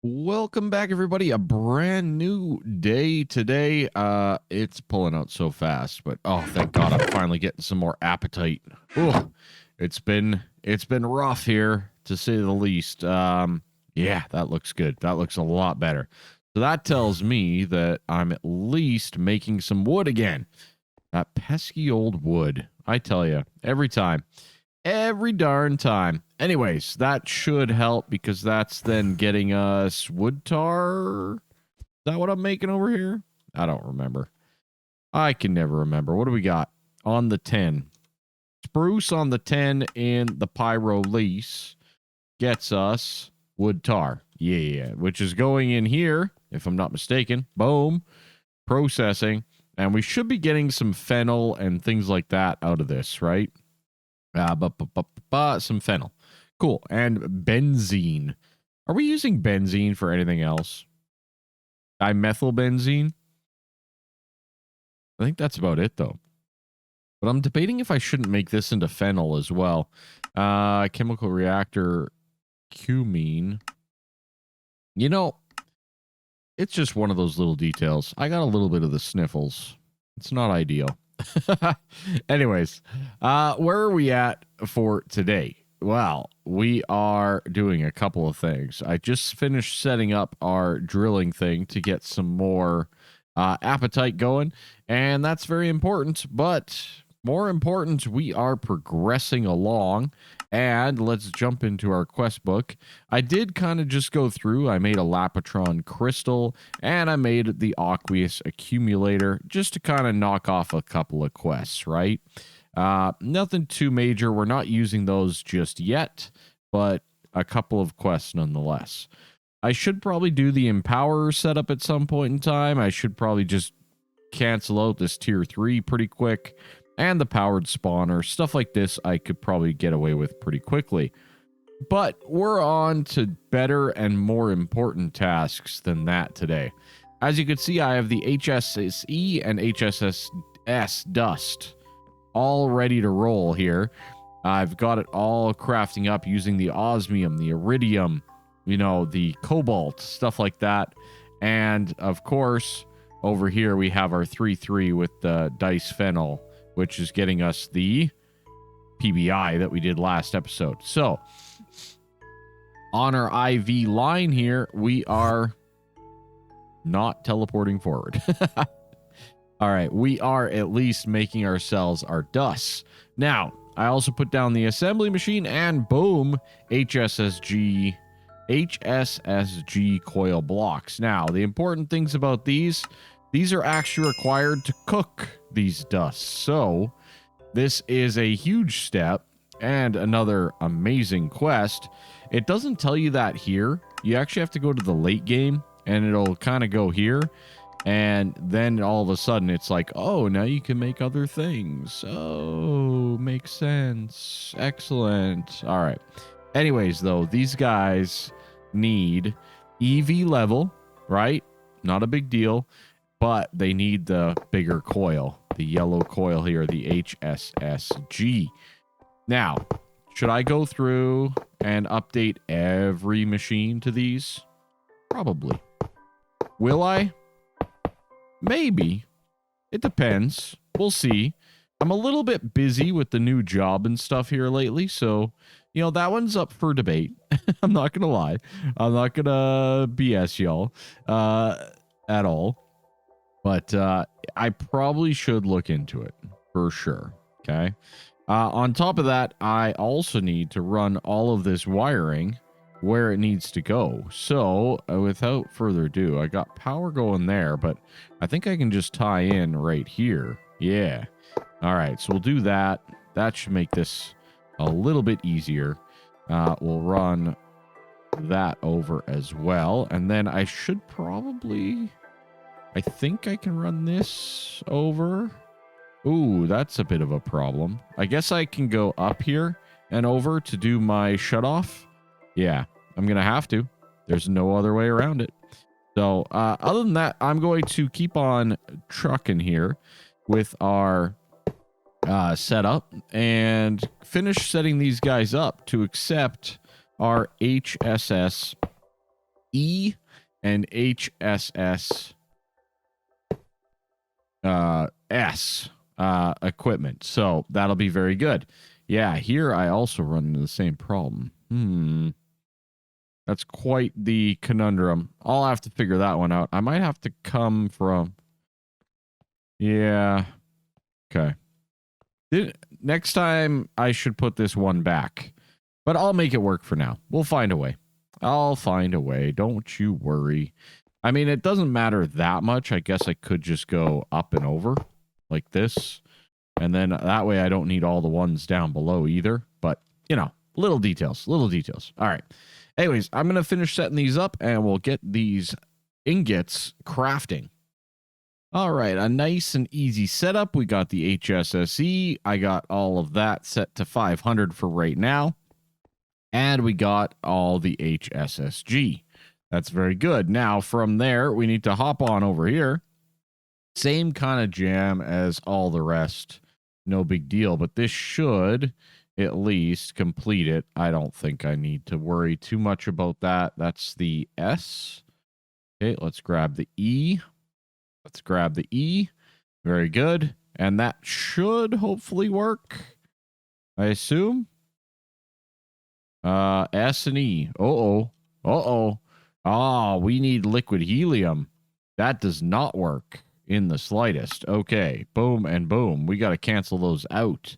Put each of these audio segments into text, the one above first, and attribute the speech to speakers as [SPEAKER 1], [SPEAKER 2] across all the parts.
[SPEAKER 1] Welcome back, everybody. A brand new day today. It's pulling out so fast, but oh, thank God, I'm finally getting some more appetite. Oh, it's been rough here to say the least. Yeah, that looks good. That looks a lot better. So that tells me that I'm at least making some wood again. That pesky old wood. I tell you, every time. Every darn time. Anyways, that should help because that's then getting us wood tar. Is that what I'm making over here? I don't remember. I can never remember. What do we got on the 10? Spruce on the 10 and the pyro lease gets us wood tar. Yeah, which is going in here, if I'm not mistaken. Boom. Processing. And we should be getting some fennel and things like that out of this, right? Some fennel. Cool. And benzene. Are we using benzene for anything else? Dimethylbenzene? I think that's about it, though. But I'm debating if I shouldn't make this into fennel as well. Chemical reactor cumene. You know, it's just one of those little details. I got a little bit of the sniffles. It's not ideal. Anyways, where are we at for today? Well, we are doing a couple of things. I just finished setting up our drilling thing to get some more appetite going, and that's very important. But more important, we are progressing along. And let's jump into our quest book. I did kind of just go through. I made a Lapotron crystal and I made the aqueous accumulator just to kind of knock off a couple of quests, right? Nothing too major. We're not using those just yet, but a couple of quests nonetheless. I should probably do the Empower setup at some point in time. I should probably just cancel out this tier 3 pretty quick. And the powered spawner, stuff like this, I could probably get away with pretty quickly. But we're on to better and more important tasks than that today. As you can see, I have the HSSE and HSSS dust all ready to roll here. I've got it all crafting up using the osmium, the iridium, the cobalt, stuff like that. And of course, over here we have our 3-3 with the dice phenol, which is getting us the PBI that we did last episode. So, on our IV line here, we are not teleporting forward. All right, we are at least making ourselves our dust. Now, I also put down the assembly machine, and boom, HSSG coil blocks. Now, the important things about these are actually required to cook these dusts. So this is a huge step and another amazing quest. It doesn't tell you that here. You actually have to go to the late game and it'll kind of go here. And then all of a sudden it's like, oh, now you can make other things. Oh, makes sense. Excellent. All right. Anyways, though, these guys need EV level, right? Not a big deal. But they need the bigger coil, the yellow coil here, the HSSG. Now, should I go through and update every machine to these? Probably. Will I? Maybe. It depends. We'll see. I'm a little bit busy with the new job and stuff here lately, so, that one's up for debate. I'm not going to lie. I'm not going to BS y'all at all. But I probably should look into it for sure. Okay. On top of that, I also need to run all of this wiring where it needs to go. So without further ado, I got power going there, but I think I can just tie in right here. Yeah. All right. So we'll do that. That should make this a little bit easier. We'll run that over as well. And then I should probably... I think I can run this over. Ooh, that's a bit of a problem. I guess I can go up here and over to do my shutoff. Yeah, I'm going to have to. There's no other way around it. So, other than that, I'm going to keep on trucking here with our setup and finish setting these guys up to accept our HSS and HSS S equipment. So that'll be very good. Yeah, here I also run into the same problem. That's quite the conundrum. I'll have to figure that one out. I might have to come from... Yeah. Okay. Next time, I should put this one back. But I'll make it work for now. We'll find a way. I'll find a way. Don't you worry. I mean, it doesn't matter that much. I guess I could just go up and over like this. And then that way I don't need all the ones down below either. But, you know, little details. Little details. All right. Anyways, I'm going to finish setting these up and we'll get these ingots crafting. All right, a nice and easy setup. We got the HSSE. I got all of that set to 500 for right now. And we got all the HSSG. That's very good. Now, from there, we need to hop on over here. Same kind of jam as all the rest. No big deal, but this should at least complete it. I don't think I need to worry too much about that. That's the S. Okay, let's grab the E. Let's grab the E. Very good. And that should hopefully work, I assume. S and E. Uh-oh. Uh-oh. Ah, we need liquid helium. That does not work in the slightest. Okay. Boom and boom. We got to cancel those out.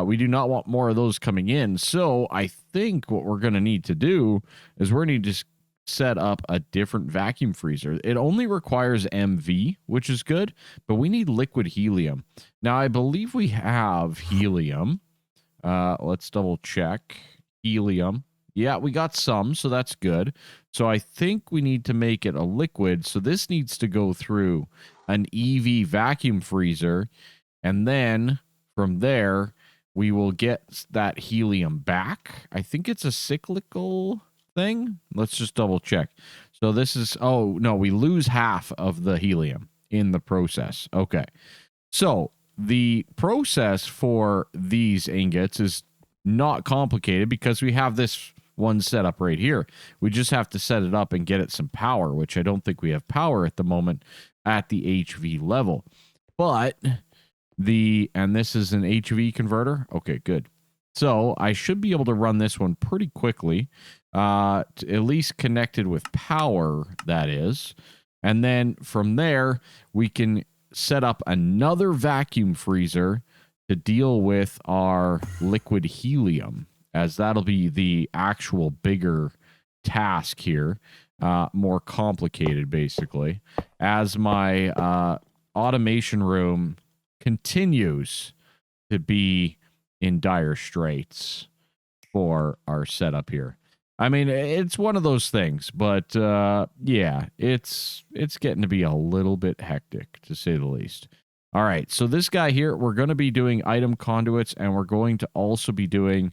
[SPEAKER 1] We do not want more of those coming in. So I think what we're going to need to do is we're going to just set up a different vacuum freezer. It only requires MV, which is good, but we need liquid helium. Now, I believe we have helium. Let's double check. Helium. Yeah, we got some, so that's good. So I think we need to make it a liquid. So this needs to go through an EV vacuum freezer. And then from there, we will get that helium back. I think it's a cyclical thing. Let's just double check. So this is, oh, no, we lose half of the helium in the process. Okay. So the process for these ingots is not complicated because we have this one set up right here. We just have to set it up and get it some power, which I don't think we have power at the moment at the HV level. But and this is an HV converter. Okay, good. So I should be able to run this one pretty quickly, at least connected with power, that is. And then from there, we can set up another vacuum freezer to deal with our liquid helium, as that'll be the actual bigger task here, more complicated, basically, as my automation room continues to be in dire straits for our setup here. I mean, it's one of those things, but yeah, it's getting to be a little bit hectic, to say the least. All right, so this guy here, we're going to be doing item conduits, and we're going to also be doing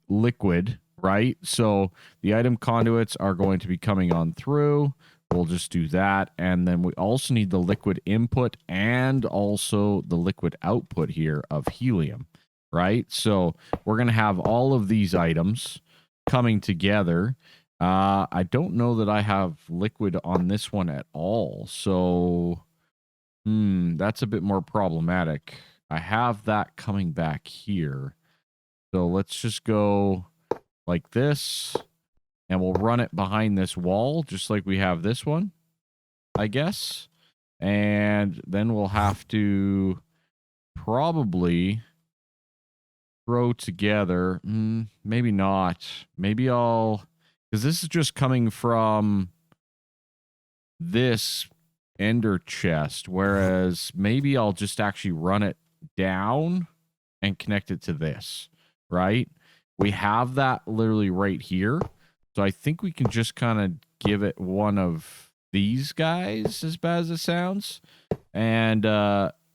[SPEAKER 1] liquid, right? So the item conduits are going to be coming on through. We'll just do that. And then we also need the liquid input and also the liquid output here of helium, right? So we're going to have all of these items coming together. I don't know that I have liquid on this one at all. So that's a bit more problematic. I have that coming back here. So let's just go like this, and we'll run it behind this wall, just like we have this one, I guess. And then we'll have to probably throw together, maybe not. Maybe because this is just coming from this ender chest, whereas maybe I'll just actually run it down and connect it to this, right? We have that literally right here. So I think we can just kind of give it one of these guys, as bad as it sounds, and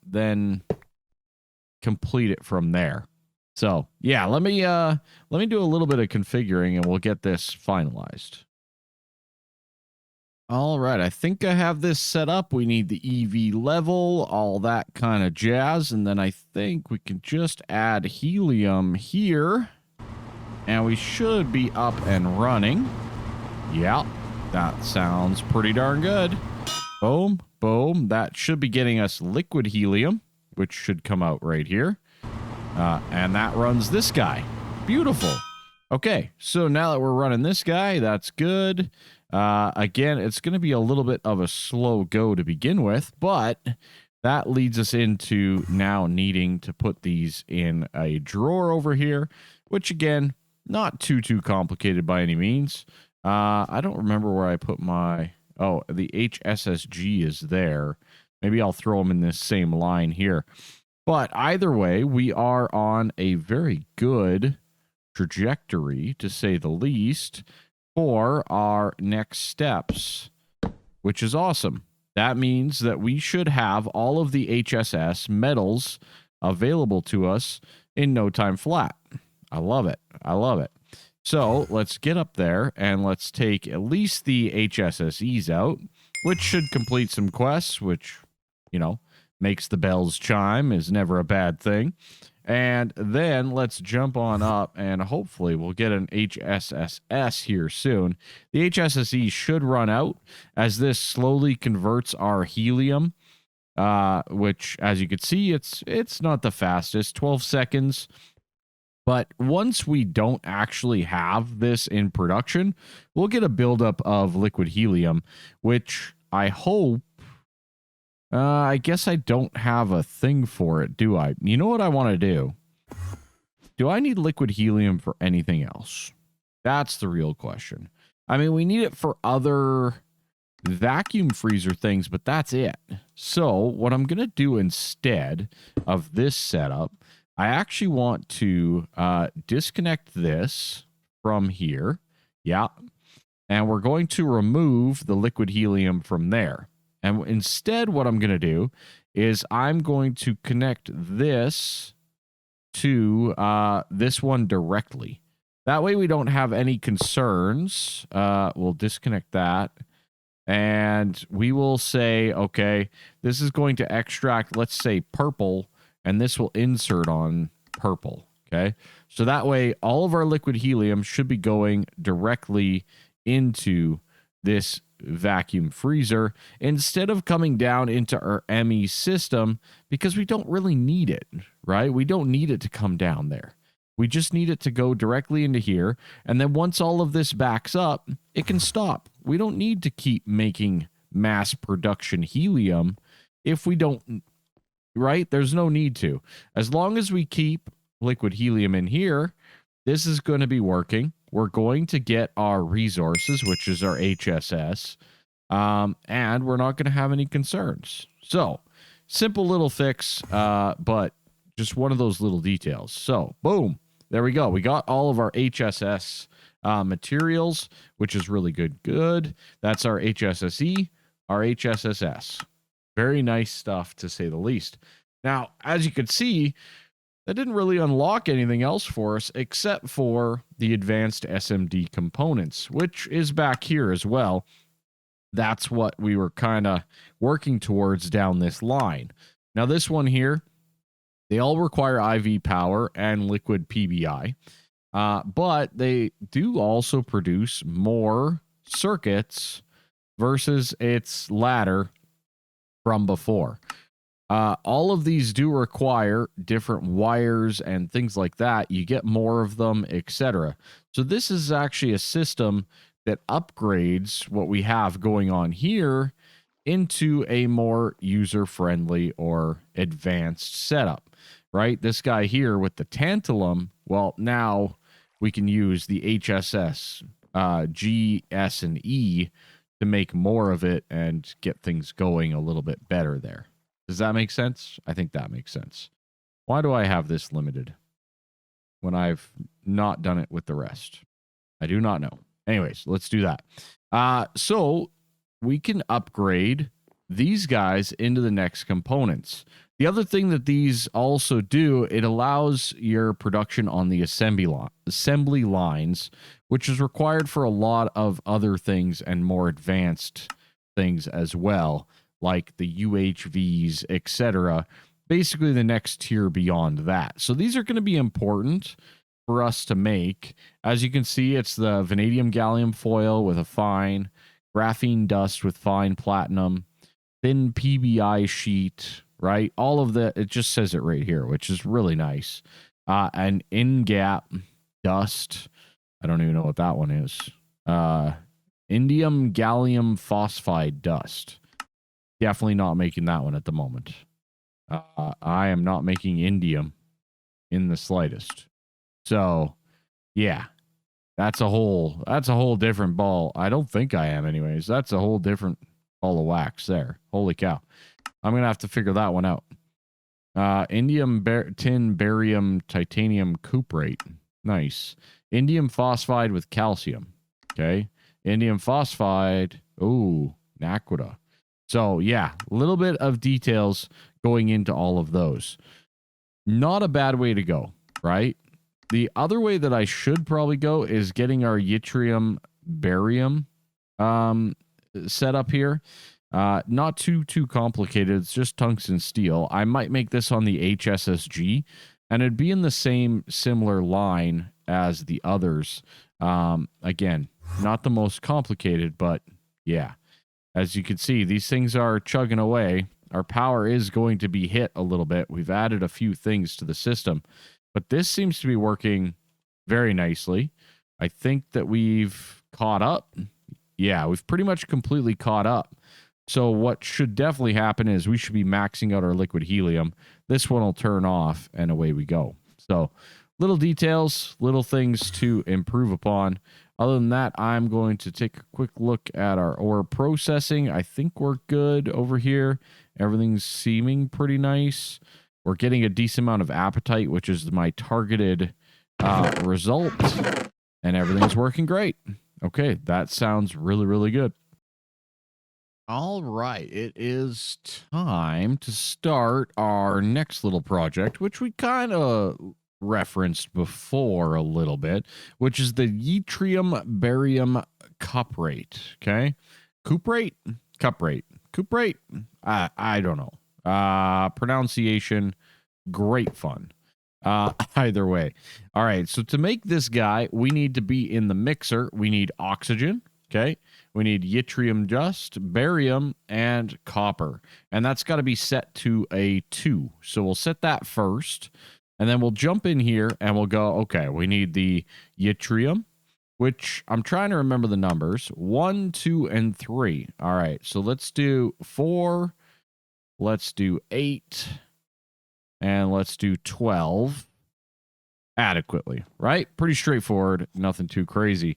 [SPEAKER 1] then complete it from there. So yeah, let me do a little bit of configuring and we'll get this finalized. All right, I think I have this set up. We need the EV level, all that kind of jazz, and then I think we can just add helium here, and we should be up and running. Yeah, that sounds pretty darn good. Boom, boom. That should be getting us liquid helium, which should come out right here. And that runs this guy. Beautiful. Okay, so now that we're running this guy, that's good. Again, it's going to be a little bit of a slow go to begin with, but that leads us into now needing to put these in a drawer over here, which again, not too complicated by any means. I don't remember where I put my... Oh, the HSSG is there. Maybe I'll throw them in this same line here. But either way, we are on a very good trajectory, to say the least, for our next steps, which is awesome. That means that we should have all of the HSS metals available to us in no time flat. I love it. I love it. So let's get up there and let's take at least the HSSEs out, which should complete some quests, which, you know, makes the bells chime, is never a bad thing. And then let's jump on up and hopefully we'll get an HSSS here soon. The HSSE should run out as this slowly converts our helium, which, as you can see, it's not the fastest, 12 seconds. But once we don't actually have this in production, we'll get a buildup of liquid helium, which I hope... I guess I don't have a thing for it, do I? You know what I want to do? Do I need liquid helium for anything else? That's the real question. I mean, we need it for other vacuum freezer things, but that's it. So what I'm going to do instead of this setup, I actually want to disconnect this from here. Yeah. And we're going to remove the liquid helium from there. And instead, what I'm going to do is I'm going to connect this to this one directly. That way we don't have any concerns. We'll disconnect that. And we will say, okay, this is going to extract, let's say, purple, and this will insert on purple. Okay. So that way, all of our liquid helium should be going directly into this vacuum freezer instead of coming down into our ME system, because we don't really need it, right? We don't need it to come down there. We just need it to go directly into here. And then once all of this backs up, it can stop. We don't need to keep making mass production helium if we don't, right? There's no need to. As long as we keep liquid helium in here, this is going to be working. We're going to get our resources, which is our HSS, and we're not going to have any concerns. So, simple little fix, but just one of those little details. So, boom, there we go. We got all of our HSS materials, which is really good. That's our HSSE, our HSSS. Very nice stuff, to say the least. Now, as you can see, that didn't really unlock anything else for us except for the advanced SMD components, which is back here as well. That's what we were kind of working towards down this line. Now, this one here, they all require IV power and liquid PBI, but they do also produce more circuits versus its ladder from before. All of these do require different wires and things like that. You get more of them, etc. So this is actually a system that upgrades what we have going on here into a more user-friendly or advanced setup, right? This guy here with the tantalum, well, now we can use the HSS, G, S, and E to make more of it and get things going a little bit better there. Does that make sense? I think that makes sense. Why do I have this limited when I've not done it with the rest? I do not know. Anyways, let's do that. So we can upgrade these guys into the next components. The other thing that these also do, it allows your production on the assembly lines, which is required for a lot of other things and more advanced things as well, like the UHVs, etc. Basically the next tier beyond that. So these are going to be important for us to make. As you can see, it's the vanadium gallium foil with a fine graphene dust with fine platinum, thin PBI sheet, right? All of the, it just says it right here, which is really nice. An in-gap dust. I don't even know what that one is. Indium gallium phosphide dust. Definitely not making that one at the moment. I am not making indium in the slightest. So, yeah, that's a whole different ball. I don't think I am anyways. That's a whole different ball of wax there. Holy cow. I'm going to have to figure that one out. Tin barium titanium cuprate. Nice. Indium phosphide with calcium. Okay. Indium phosphide. Ooh, naquita. So, yeah, a little bit of details going into all of those. Not a bad way to go, right? The other way that I should probably go is getting our yttrium barium set up here. Not too complicated. It's just tungsten steel. I might make this on the HSSG, and it'd be in the same similar line as the others. Again, not the most complicated, but yeah. As you can see, these things are chugging away. Our power is going to be hit a little bit. We've added a few things to the system, but this seems to be working very nicely. I think that we've caught up. Yeah, we've pretty much completely caught up. So what should definitely happen is we should be maxing out our liquid helium. This one will turn off and away we go. So little details, little things to improve upon. Other than that, I'm going to take a quick look at our ore processing. I think we're good over here. Everything's seeming pretty nice. We're getting a decent amount of apatite, which is my targeted result. And everything's working great. Okay, that sounds really, really good. All right, it is time to start our next little project, which we kind of referenced before a little bit, which is the Yttrium Barium Cuprate. Okay, cuprate. I don't know. Pronunciation, great fun. Either way. All right, so to make this guy, we need to be in the mixer. We need oxygen. Okay, we need yttrium dust, barium, and copper. And that's got to be set to a 2. So we'll set that first. And then we'll jump in here and we'll go, okay, we need the yttrium, which I'm trying to remember the numbers. 1, 2, and 3. All right, so let's do 4. Let's do 8. And let's do 12 adequately, right? Pretty straightforward. Nothing too crazy.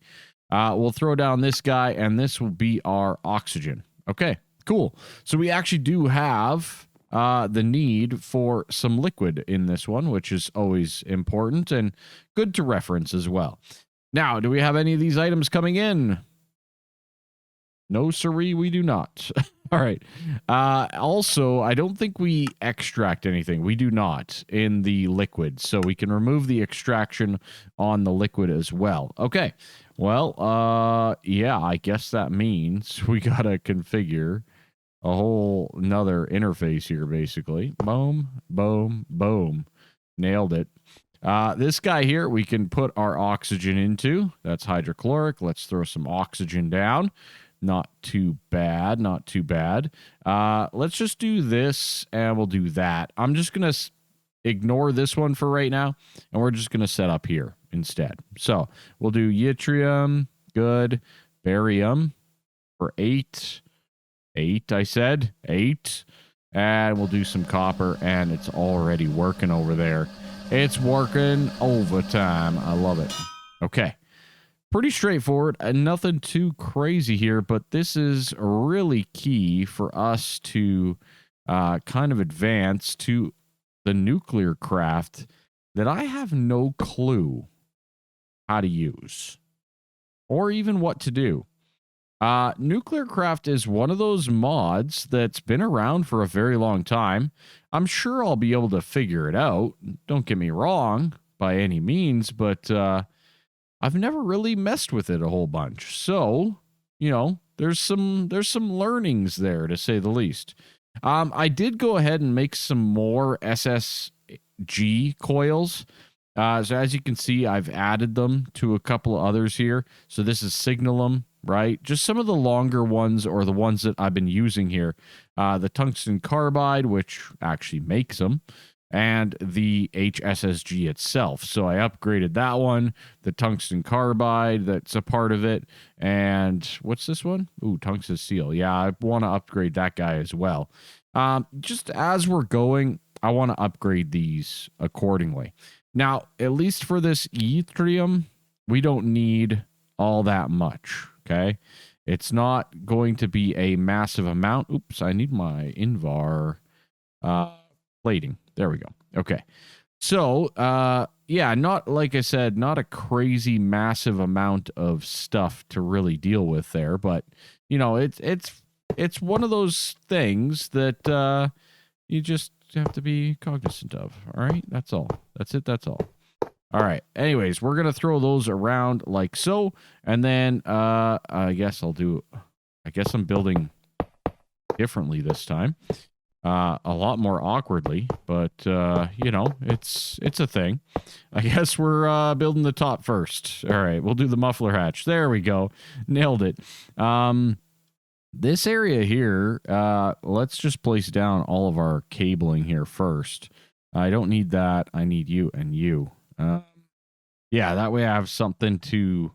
[SPEAKER 1] We'll throw down this guy, and this will be our oxygen. Okay, cool. So we actually do have the need for some liquid in this one, which is always important and good to reference as well. Now, do we have any of these items coming in? No, siree, we do not. All right. Also, I don't think we extract anything. We do not in the liquid, so we can remove the extraction on the liquid as well. Okay. Well, yeah, I guess that means we got to configure a whole another interface here, basically. Boom, boom, boom. Nailed it. This guy here, we can put our oxygen into. That's hydrochloric. Let's throw some oxygen down. Not too bad, not too bad. Let's just do this, and we'll do that. I'm just going to ignore this one for right now, and we're just going to set up here instead. So we'll do yttrium, good, barium for 8. 8, I said. 8. And we'll do some copper, and it's already working over there. It's working overtime. I love it. Okay. Pretty straightforward and nothing too crazy here, but this is really key for us to kind of advance to the nuclear craft that I have no clue how to use or even what to do. Nuclear craft is one of those mods that's been around for a very long time. I'm sure I'll be able to figure it out. Don't get me wrong by any means, but I've never really messed with it a whole bunch. So, you know, there's some learnings there, to say the least. I did go ahead and make some more SSG coils. So as you can see, I've added them to a couple of others here. So this is signalum, right? Just some of the longer ones or the ones that I've been using here. The tungsten carbide, which actually makes them, and the HSSG itself. So I upgraded that one, the tungsten carbide that's a part of it. And what's this one? Ooh, tungsten steel. Yeah, I want to upgrade that guy as well. Just as we're going, I want to upgrade these accordingly. Now, at least for this yttrium, we don't need all that much, okay? It's not going to be a massive amount. Oops, I need my Invar plating. There we go. Okay. So, yeah, not, like I said, not a crazy massive amount of stuff to really deal with there, but, you know, it's one of those things that you just have to be cognizant of. All right, that's all. That's it. That's all. All right. Anyways, we're gonna throw those around like so, and then I guess I'm building differently this time. A lot more awkwardly, but you know, it's a thing. I guess we're building the top first. All right, we'll do the muffler hatch. There we go. Nailed it. This area here, let's just place down all of our cabling here first. I don't need that. I need you and you. Yeah, that way I have something to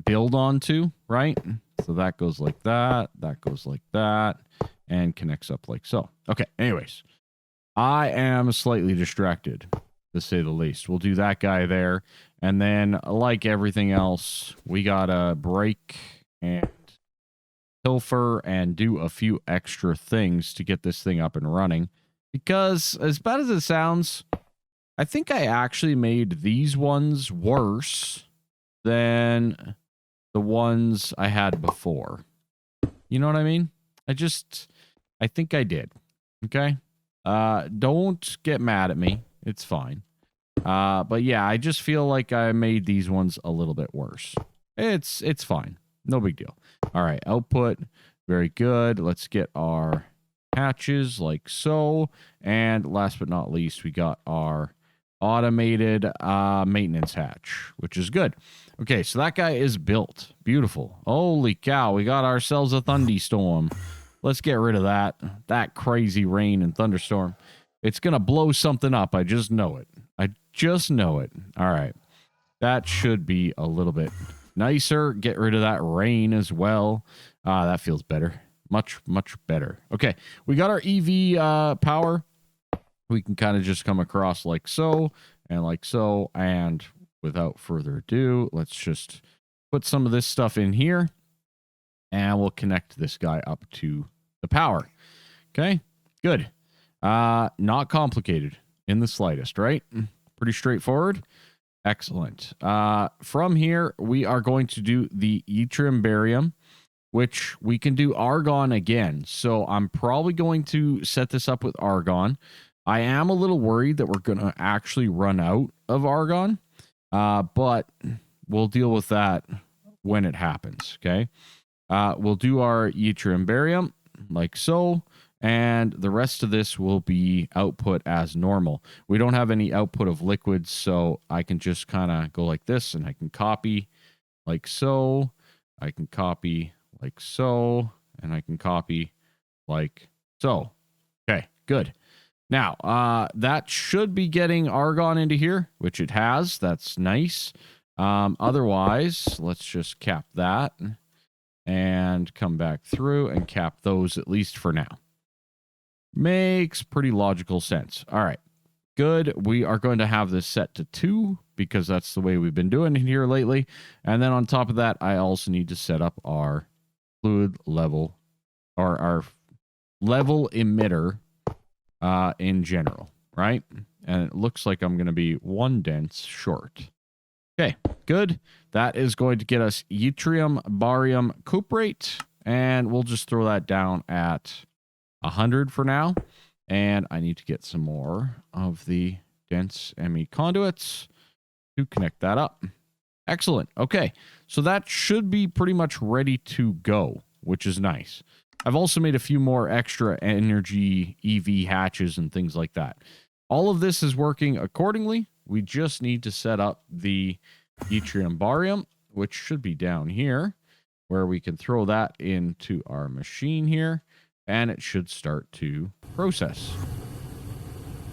[SPEAKER 1] build onto, right? So that goes like that. That goes like that. And connects up like so. Okay, anyways. I am slightly distracted, to say the least. We'll do that guy there. And then, like everything else, we gotta break and pilfer and do a few extra things to get this thing up and running. Because as bad as it sounds, I think I actually made these ones worse than the ones I had before. You know what I mean? I think I did. Okay? Don't get mad at me. It's fine. But yeah, I just feel like I made these ones a little bit worse. It's fine. No big deal. All right, output. Very good. Let's get our hatches like so. And last but not least, we got our automated maintenance hatch, which is good. Okay, so that guy is built. Beautiful. Holy cow, we got ourselves a thunderstorm. Let's get rid of that crazy rain and thunderstorm. It's going to blow something up. I just know it. I just know it. All right. That should be a little bit nicer. Get rid of that rain as well. That feels better. Much, much better. Okay. We got our EV power. We can kind of just come across like so and like so. And without further ado, let's just put some of this stuff in here. And we'll connect this guy up to the power. Okay. Good. Not complicated in the slightest, right? Pretty straightforward. Excellent. From here, we are going to do the yttrium barium, which we can do argon again. So I'm probably going to set this up with argon. I am a little worried that we're going to actually run out of argon, but we'll deal with that when it happens, okay? We'll do our yttrium barium like so. And the rest of this will be output as normal. We don't have any output of liquids, so I can just kind of go like this, and I can copy like so. I can copy like so, and I can copy like so. Okay, good. Now, that should be getting argon into here, which it has. That's nice. Otherwise, let's just cap that and come back through and cap those at least for now. Makes pretty logical sense. All right, good. We are going to have this set to 2 because that's the way we've been doing it here lately. And then on top of that, I also need to set up our fluid level or our level emitter in general, right? And it looks like I'm going to be 1 dense short. Okay, good. That is going to get us yttrium barium cuprate, and we'll just throw that down at 100 for now. And I need to get some more of the dense ME conduits to connect that up. Excellent. Okay, so that should be pretty much ready to go, which is nice. I've also made a few more extra energy EV hatches and things like that. All of this is working accordingly. We just need to set up the yttrium barium, which should be down here, where we can throw that into our machine here, and it should start to process.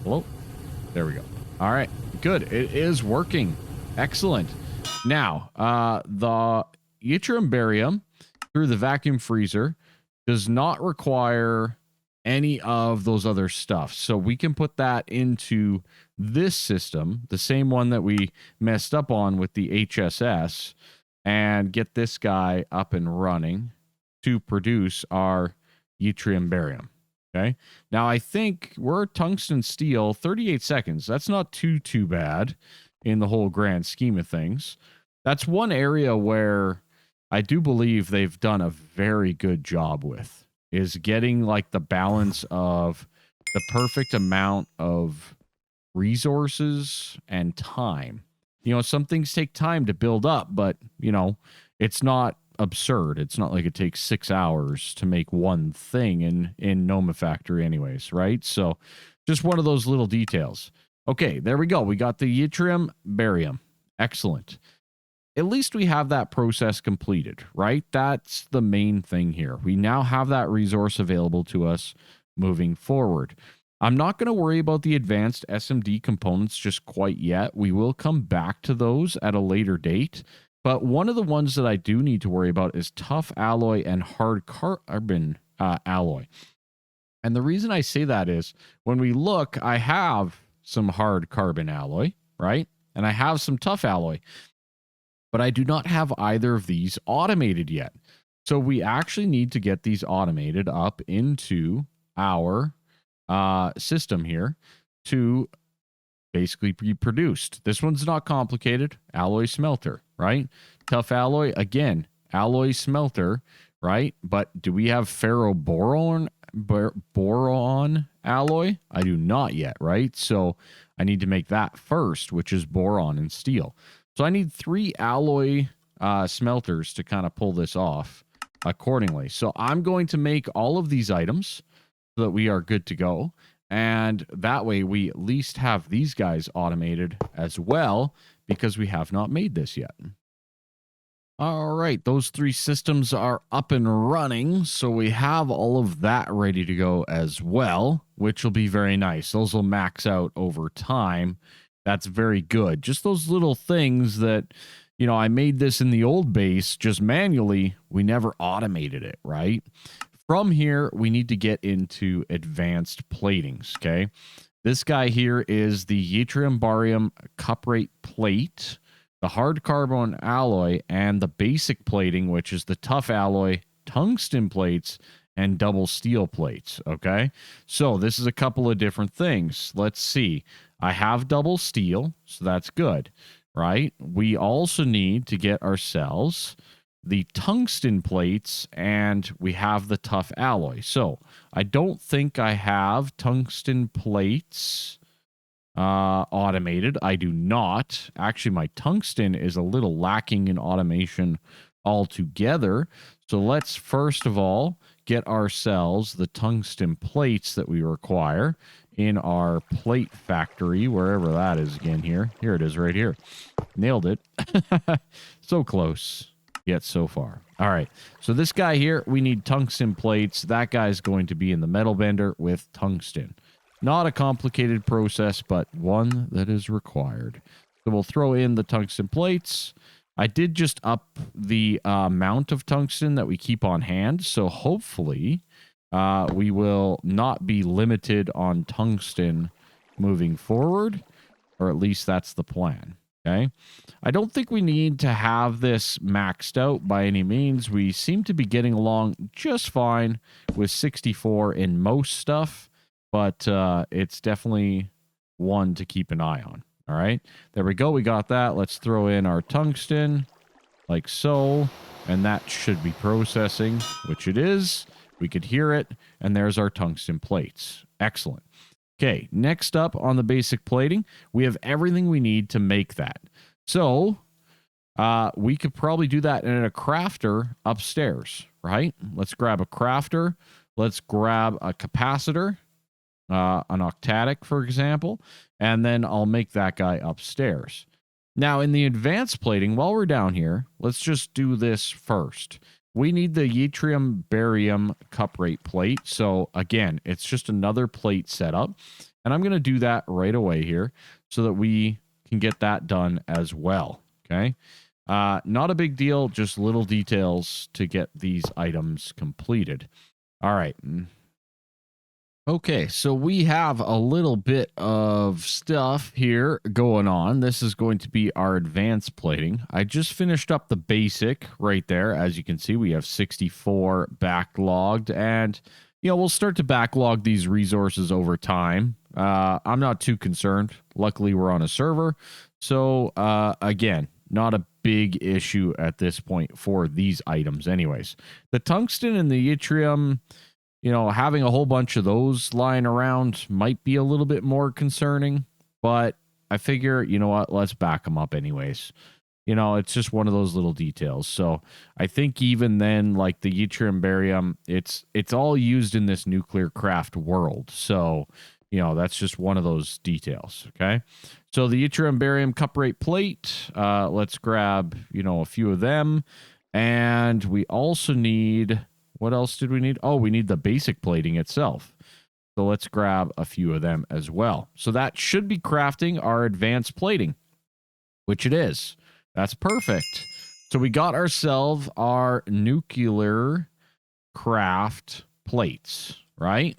[SPEAKER 1] Hello? There we go. All right, good. It is working. Excellent. Now, the yttrium barium through the vacuum freezer does not require any of those other stuff. So we can put that into this system, the same one that we messed up on with the HSS, and get this guy up and running to produce our yttrium barium. Okay. Now I think we're tungsten steel, 38 seconds. That's not too bad in the whole grand scheme of things. That's one area where I do believe they've done a very good job with, is getting like the balance of the perfect amount of resources and time. You know, some things take time to build up, but you know, it's not absurd. It's not like it takes 6 hours to make one thing in Nomifactory anyways, right? So just one of those little details. Okay, there we go. We got the yttrium barium. Excellent. At least we have that process completed, right? That's the main thing here. We now have that resource available to us moving forward. I'm not going to worry about the advanced SMD components just quite yet. We will come back to those at a later date. But one of the ones that I do need to worry about is tough alloy and hard carbon alloy. And the reason I say that is when we look, I have some hard carbon alloy, right? And I have some tough alloy, but I do not have either of these automated yet. So we actually need to get these automated up into our system here to basically be produced. This one's not complicated. Alloy smelter, right? Tough alloy, again, alloy smelter, right? But do we have ferroboron boron alloy? I do not yet, right? So I need to make that first, which is boron and steel. So I need 3 alloy smelters to kind of pull this off accordingly. So I'm going to make all of these items so that we are good to go. And that way we at least have these guys automated as well, because we have not made this yet. All right, those 3 systems are up and running. So we have all of that ready to go as well, which will be very nice. Those will max out over time. That's very good. Just those little things that, you know, I made this in the old base just manually. We never automated it, right? From here, we need to get into advanced platings, okay? This guy here is the yttrium barium cuprate plate, the hard carbon alloy, and the basic plating, which is the tough alloy, tungsten plates, and double steel plates, okay? So this is a couple of different things. Let's see. I have double steel, so that's good, right? We also need to get ourselves the tungsten plates, and we have the tough alloy. So I don't think I have tungsten plates automated. I do not. Actually, my tungsten is a little lacking in automation altogether. So let's first of all get ourselves the tungsten plates that we require in our plate factory, wherever that is again here. Here it is right here. Nailed it. So close, yet so far. All right. So this guy here, we need tungsten plates. That guy's going to be in the metal bender with tungsten. Not a complicated process, but one that is required. So we'll throw in the tungsten plates. I did just up the amount of tungsten that we keep on hand. So hopefully we will not be limited on tungsten moving forward, or at least that's the plan. Okay. I don't think we need to have this maxed out by any means. We seem to be getting along just fine with 64 in most stuff, but it's definitely one to keep an eye on. All right. There we go. We got that. Let's throw in our tungsten like so, and that should be processing, which it is. We could hear it, and there's our tungsten plates. Excellent. Okay, next up on the basic plating, we have everything we need to make that. So we could probably do that in a crafter upstairs, right? Let's grab a crafter. Let's grab a capacitor. an octatic, for example, and then I'll make that guy upstairs. Now, in the advanced plating, while we're down here, let's just do this first. We need the Yttrium Barium cuprate plate. So again, it's just another plate setup. And I'm going to do that right away here so that we can get that done as well. Okay. Not a big deal, just little details to get these items completed. All right. Okay, so we have a little bit of stuff here going on. This is going to be our advanced plating. I just finished up the basic right there. As you can see, we have 64 backlogged, and we'll start to backlog these resources over time. I'm not too concerned. Luckily, we're on a server. So again, not a big issue at this point for these items anyways. The tungsten and the yttrium, having a whole bunch of those lying around might be a little bit more concerning, but I figure, what, let's back them up anyways. It's just one of those little details. So I think even then, like the yttrium barium, it's all used in this nuclear craft world. So, that's just one of those details. Okay. So the yttrium barium cuprate plate, let's grab, a few of them. And we also need... What else did we need? Oh, we need the basic plating itself. So let's grab a few of them as well. So that should be crafting our advanced plating, which it is. That's perfect. So we got ourselves our nuclear craft plates, right?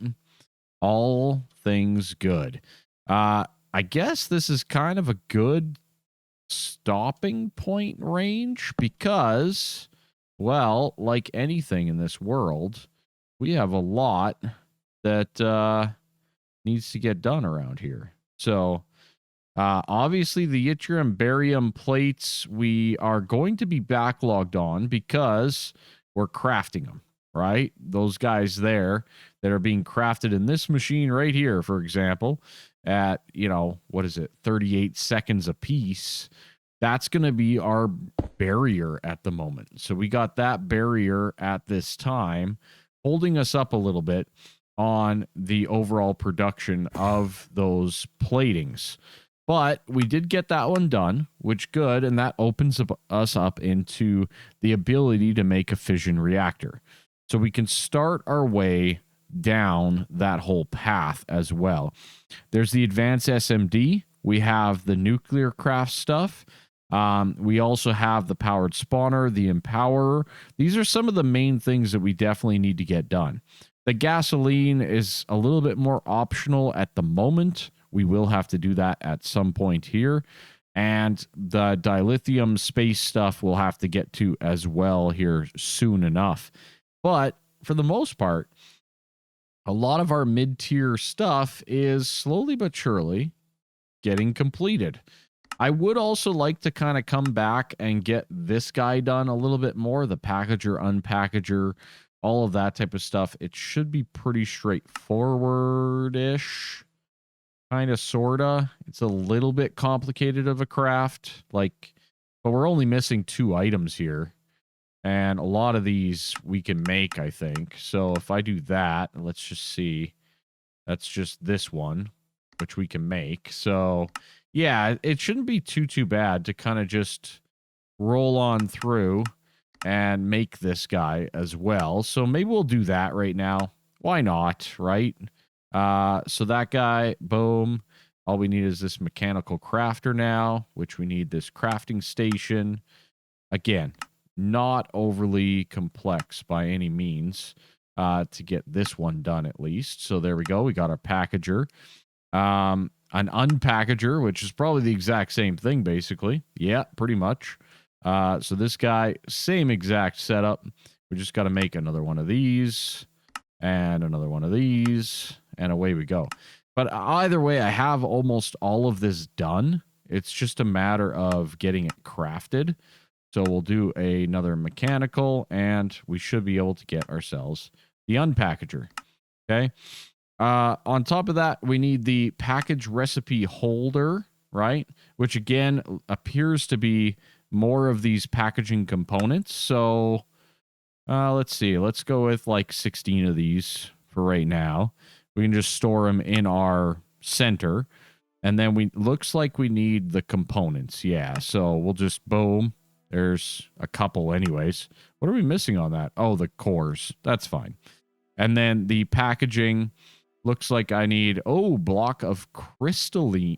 [SPEAKER 1] All things good. I guess this is kind of a good stopping point range because... Well, like anything in this world, we have a lot that needs to get done around here. So, obviously, the yttrium barium plates we are going to be backlogged on because we're crafting them, right? Those guys there that are being crafted in this machine right here, for example, at, 38 seconds a piece. That's going to be our barrier at the moment. So we got that barrier at this time holding us up a little bit on the overall production of those platings. But we did get that one done, which good, and that opens us up into the ability to make a fission reactor. So we can start our way down that whole path as well. There's the advanced SMD. We have the nuclear craft stuff. We also have the powered spawner, the empowerer. These are some of the main things that we definitely need to get done. The gasoline is a little bit more optional at the moment. We will have to do that at some point here. And the dilithium space stuff we'll have to get to as well here soon enough. But for the most part, a lot of our mid-tier stuff is slowly but surely getting completed. I would also like to kind of come back and get this guy done a little bit more, the packager, unpackager, all of that type of stuff. It should be pretty straightforward-ish, kind of, sort of. It's a little bit complicated of a craft, but we're only missing 2 items here. And a lot of these we can make, I think. So if I do that, let's just see. That's just this one, which we can make. So... yeah, it shouldn't be too bad to kind of just roll on through and make this guy as well. So maybe we'll do that right now. Why not, right? So that guy, boom. All we need is this mechanical crafter now, which we need this crafting station. Again, not overly complex by any means to get this one done at least. So there we go. We got our packager. An unpackager, which is probably the exact same thing, basically. Yeah, pretty much. So this guy, same exact setup. We just got to make another one of these and another one of these, and away we go. But either way, I have almost all of this done. It's just a matter of getting it crafted. So we'll do another mechanical, and we should be able to get ourselves the unpackager. Okay. On top of that, we need the package recipe holder, right? Which again appears to be more of these packaging components. So let's see. Let's go with like 16 of these for right now. We can just store them in our center. And then looks like we need the components. Yeah, so we'll just boom. There's a couple anyways. What are we missing on that? Oh, the cores. That's fine. And then the packaging looks like I need, block of crystalline.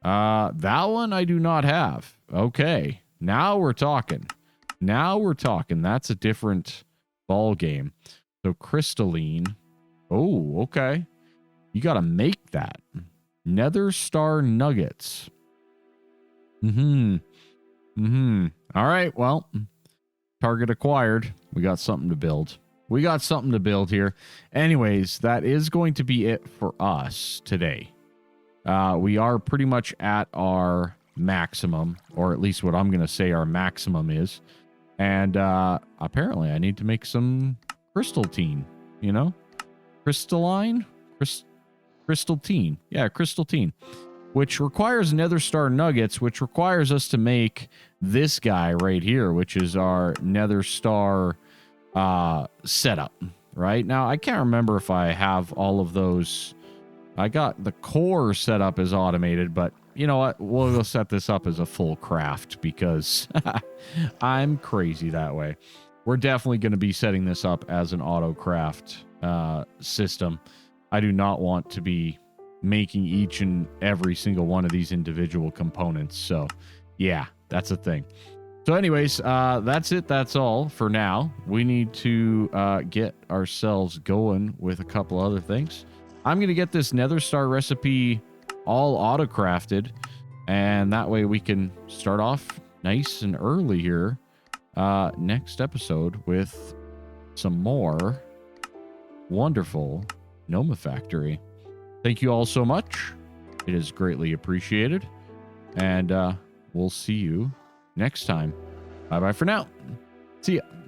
[SPEAKER 1] That one I do not have. Okay. Now we're talking. That's a different ball game. So crystalline. Oh, okay. You got to make that. Nether star nuggets. All right. Well, target acquired. We got something to build. Here. Anyways, that is going to be it for us today. We are pretty much at our maximum, or at least what I'm going to say our maximum is. And apparently I need to make some crystalline, crystalline? Crystalline. Yeah, crystalline. Which requires nether star nuggets, which requires us to make this guy right here, which is our nether star setup. Right? Now, I can't remember if I have all of those. I got the core set up as automated, but you know what? We'll set this up as a full craft because I'm crazy that way. We're definitely going to be setting this up as an auto craft system. I do not want to be making each and every single one of these individual components. So, yeah, that's a thing. So anyways, that's it. That's all for now. We need to get ourselves going with a couple other things. I'm going to get this nether star recipe all auto-crafted, and that way we can start off nice and early here next episode with some more wonderful Nomifactory. Thank you all so much. It is greatly appreciated, and we'll see you next time. Bye-bye for now. See ya.